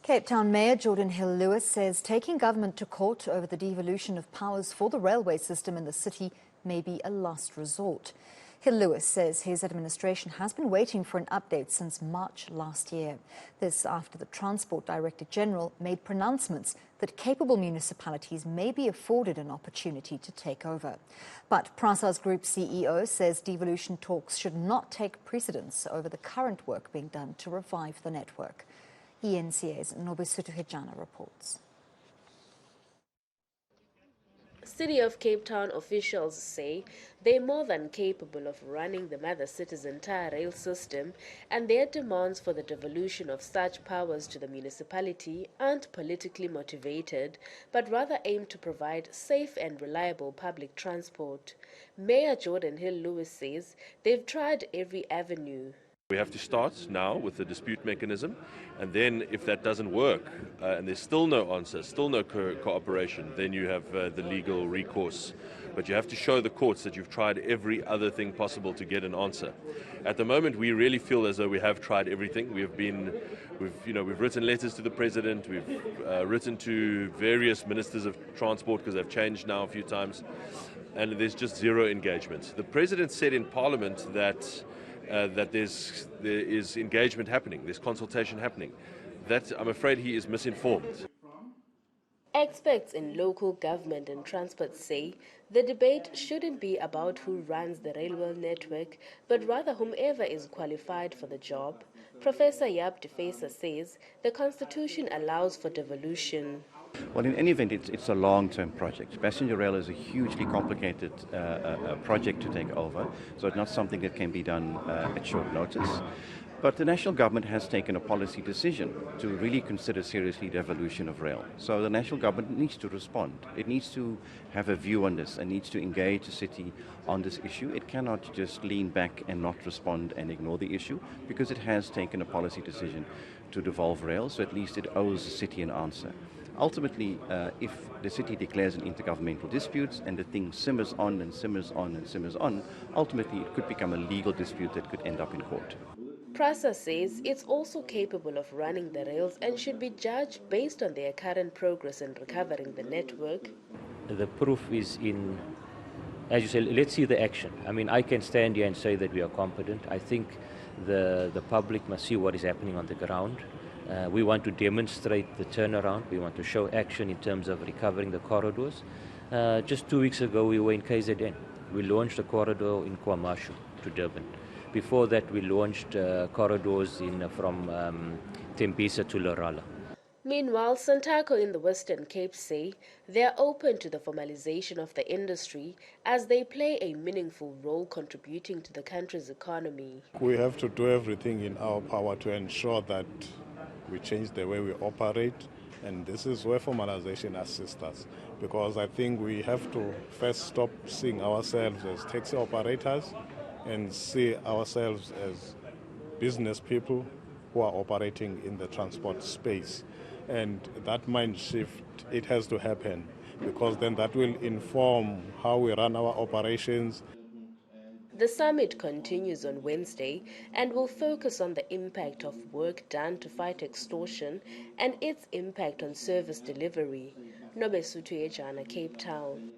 Cape Town Mayor Jordan Hill-Lewis says taking government to court over the devolution of powers for the railway system in the city may be a last resort. Hill-Lewis says his administration has been waiting for an update since March last year. This after the Transport Director General made pronouncements that capable municipalities may be afforded an opportunity to take over. But Prasa's Group CEO says devolution talks should not take precedence over the current work being done to revive the network. eNCA's Nobesuthu Hejana reports. City of Cape Town officials say they're more than capable of running the mother city's entire rail system, and their demands for the devolution of such powers to the municipality aren't politically motivated, but rather aim to provide safe and reliable public transport. Mayor Jordan Hill-Lewis says they've tried every avenue. We have to start now with the dispute mechanism, and then if that doesn't work and there's still no answer, still no cooperation, then you have the legal recourse. But you have to show the courts that you've tried every other thing possible to get an answer. At the moment, we really feel as though we have tried everything. We've written letters to the president, we've written to various ministers of transport because they've changed now a few times, and there's just zero engagement. The president said in Parliament that there is engagement happening, there's consultation happening. That, I'm afraid, he is misinformed. Experts in local government and transport say the debate shouldn't be about who runs the railway network, but rather whomever is qualified for the job. Professor Yab Defesa says the Constitution allows for devolution. Well, in any event, it's a long-term project. Passenger rail is a hugely complicated project to take over, so it's not something that can be done at short notice. But the national government has taken a policy decision to really consider seriously devolution of rail. So the national government needs to respond. It needs to have a view on this and needs to engage the city on this issue. It cannot just lean back and not respond and ignore the issue, because it has taken a policy decision to devolve rail, so at least it owes the city an answer. Ultimately, if the city declares an intergovernmental dispute and the thing simmers on and simmers on and simmers on, ultimately it could become a legal dispute that could end up in court. Prasa says it's also capable of running the rails and should be judged based on their current progress in recovering the network. The proof is in, as you say, let's see the action. I mean, I can stand here and say that we are competent. I think the public must see what is happening on the ground. We want to demonstrate the turnaround. We want to show action in terms of recovering the corridors. Just 2 weeks ago, we were in KZN. We launched a corridor in KwaMashu to Durban. Before that, we launched corridors from Tembisa to Lorala. Meanwhile, Santaco in the Western Cape say they are open to the formalization of the industry as they play a meaningful role contributing to the country's economy. We have to do everything in our power to ensure that we change the way we operate, and this is where formalization assists us, because I think we have to first stop seeing ourselves as taxi operators and see ourselves as business people who are operating in the transport space. And that mind shift, it has to happen, because then that will inform how we run our operations. The summit continues on Wednesday and will focus on the impact of work done to fight extortion and its impact on service delivery. Nobesuthu Hejana, Cape Town.